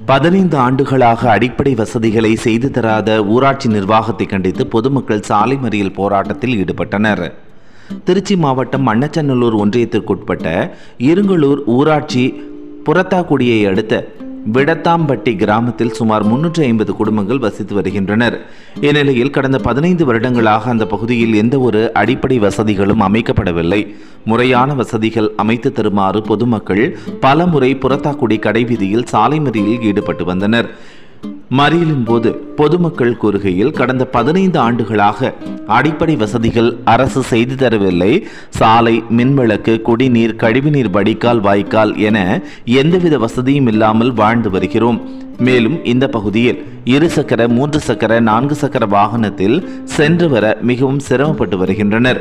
15 ஆண்டுகளாக அடிப்படை வசதிகளை செய்து தராத ஊராட்சி நிர்வாகத்தை கண்டித்து பொதுமக்கள் சாலை மறியல் போராட்டத்தில் ஈடுபட்டனர். திருச்சி மாவட்டம் மண்ணச்சநல்லூர் ஒன்றியத்திற்குட்பட்ட இருங்கலூர் ஊராட்சி புறத்தாக்குடியை அடுத்த விடத்தாம்பட்டி கிராமத்தில் சுமார் 350 குடும்பங்கள் வசித்து வருகின்றனர். இந்நிலையில் கடந்த 15 வருடங்களாக அந்த பகுதியில் எந்த ஒரு அடிப்படை வசதிகளும் அமைக்கப்படவில்லை. முறையான வசதிகள் அமைத்து தருமாறு பொதுமக்கள் பல முறை புறத்தாக்குடி கடைவீதியில் சாலை மறியலில் ஈடுபட்டு வந்தனர். மறியலின் போது பொதுமக்கள் கூறுகையில், கடந்த 15 ஆண்டுகளாக அடிப்படை வசதிகள் அரசு செய்து தரவில்லை. சாலை, மின்விளக்கு, குடிநீர், கழிவுநீர் வடிகால், வாய்க்கால் என எந்தவித வசதியும் இல்லாமல் வாழ்ந்து வருகிறோம். மேலும் இந்த பகுதியில் 2 சக்கர, 3 சக்கர, 4 சக்கர வாகனத்தில் சென்று வர மிகவும் சிரமப்பட்டு வருகின்றனர்.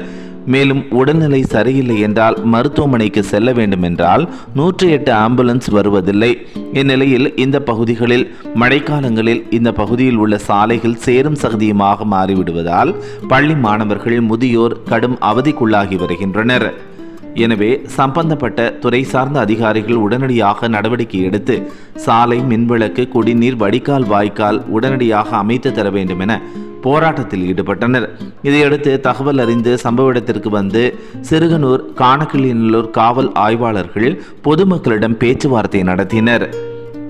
மேலும் உடல்நிலை சரியில்லை என்றால் மருத்துவமனைக்கு செல்ல வேண்டும் என்றால் 108 ஆம்புலன்ஸ் வருவதில்லை. இந்நிலையில் இந்த பகுதிகளில் மழைக்காலங்களில் இந்த பகுதியில் உள்ள சாலைகள் சேரும் சகதியுமாக மாறிவிடுவதால் பள்ளி மாணவர்கள், முதியோர் கடும் அவதிக்குள்ளாகி வருகின்றனர். எனவே சம்பந்தப்பட்ட துறை சார்ந்த அதிகாரிகள் உடனடியாக நடவடிக்கை எடுத்து சாலை, மின்விளக்கு, குடிநீர், வடிகால், வாய்க்கால் உடனடியாக அமைத்து தர வேண்டும் என போராட்டத்தில் ஈடுபட்டனர். இதையடுத்து தகவல் அறிந்து சம்பவ இடத்திற்கு வந்து சிறுகனூர், காணக்கிளியநல்லூர் காவல் ஆய்வாளர்கள் பொதுமக்களிடம் பேச்சுவார்த்தை நடத்தினர்.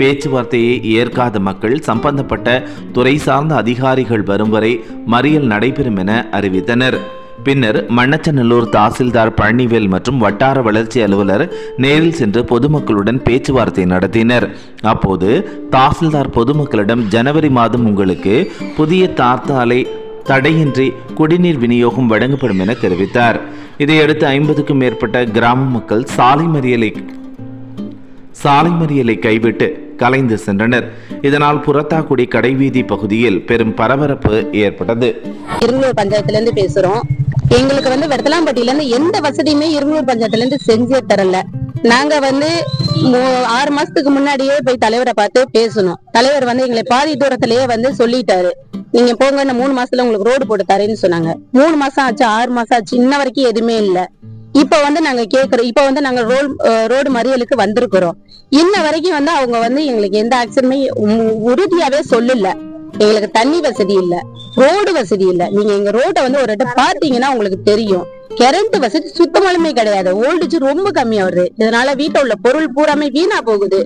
பேச்சுவார்த்தையை ஏற்காத மக்கள் சம்பந்தப்பட்ட துறை சார்ந்த அதிகாரிகள் வரும் வரை மறியல் நடைபெறும் என அறிவித்தனர். பின்னர் மண்ணச்சநல்லூர் தாசில்தார் பழனிவேல் மற்றும் வட்டார வளர்ச்சி அலுவலர் நேரில் சென்று பொதுமக்களுடன் பேச்சுவார்த்தை நடத்தினர். அப்போது தாசில்தார் பொதுமக்களிடம் ஜனவரி மாதம் உங்களுக்கு புதிய தார்த்தாலை தடையின்றி குடிநீர் விநியோகம் வழங்கப்படும் என தெரிவித்தார். இதையடுத்து 50க்கும் மேற்பட்ட கிராம மக்கள் சாலை மறியலை கைவிட்டு கலைந்து சென்றனர். இதனால் புறத்தாக்குடி கடைவீதி பகுதியில் பெரும் பரபரப்பு ஏற்பட்டது. இருங்கலூர் பஞ்சாயத்துல பேசுறோம். எங்களுக்கு வெத்தலாம்பட்டியில இருந்து எந்த வசதியுமே இருங்கலூர் பஞ்சாயத்துல இருந்து செஞ்சே தரல. நாங்க 6 மாசத்துக்கு முன்னாடியே போய் தலைவரை பார்த்து பேசணும். தலைவர் எங்களை பாதி தூரத்திலேயே சொல்லிட்டாரு, நீங்க போங்க, 3 மாசத்துல உங்களுக்கு ரோடு போட்டு தரேன்னு சொன்னாங்க. 3 மாசம் ஆச்சு, 6 மாசம் ஆச்சு, இன்ன வரைக்கும் எதுவுமே இல்ல. இப்ப நாங்க கேக்குறோம். இப்ப நாங்க ரோடு மறியலுக்கு வந்திருக்கிறோம். இன்ன வரைக்கும் அவங்க எங்களுக்கு எந்த ஆக்சனுமே உறுதியாவே சொல்லல. எங்களுக்கு தண்ணி வசதி இல்ல, ரோடு வசதி இல்ல. நீங்க எங்க ரோட்டை ஒரு இடம் பாத்தீங்கன்னா உங்களுக்கு தெரியும். கரண்ட் வசதி சுத்தமாலுமே கிடையாது. வோல்டேஜ் ரொம்ப கம்மியா வருது. இதனால வீட்டுல உள்ள பொருள் பூராமே வீணா போகுது.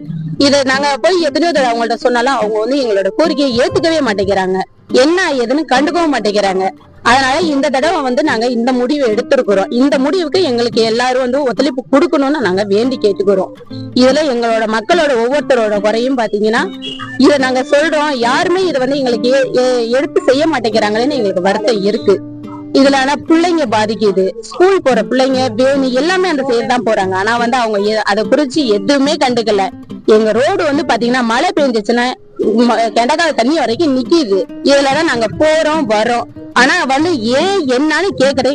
இதை நாங்க போய் எத்தனையோ தடவை அவங்கள்ட்ட சொன்னாலும் அவங்க எங்களோட கோரிக்கையை ஏத்துக்கவே மாட்டேங்கிறாங்க. என்ன ஏதுன்னு கண்டுக்கவும் மாட்டேங்கிறாங்க. அதனால இந்த தடவை நாங்க இந்த முடிவு எடுத்திருக்கிறோம். இந்த முடிவுக்கு எங்களுக்கு எல்லாரும் ஒத்துழைப்பு கொடுக்கணும்னு நாங்க வேண்டி கேட்டுக்கிறோம். இதுல எங்களோட மக்களோட ஒவ்வொருத்தரோட குறையும் பாத்தீங்கன்னா இதை நாங்க சொல்றோம். யாருமே இதை எங்களுக்கு எடுத்து செய்ய மாட்டேங்கிறாங்களேன்னு எங்களுக்கு வருத்தம் இருக்கு. இதுல ஆனா பிள்ளைங்க பாதிக்குது. ஸ்கூல் போற பிள்ளைங்க, வேணி எல்லாமே அந்த சைடு தான் போறாங்க. ஆனா அவங்க அதை குறிச்சு எதுவுமே கண்டுக்கல. எங்க ரோடு பாத்தீங்கன்னா மழை பெஞ்சிச்சுன்னா கிணக்கால தண்ணி வரைக்கும் நிக்கிது. இதுலதான் நாங்க போறோம் வரோம். ஆனா ஏன் என்னன்னு கேக்குறேன்.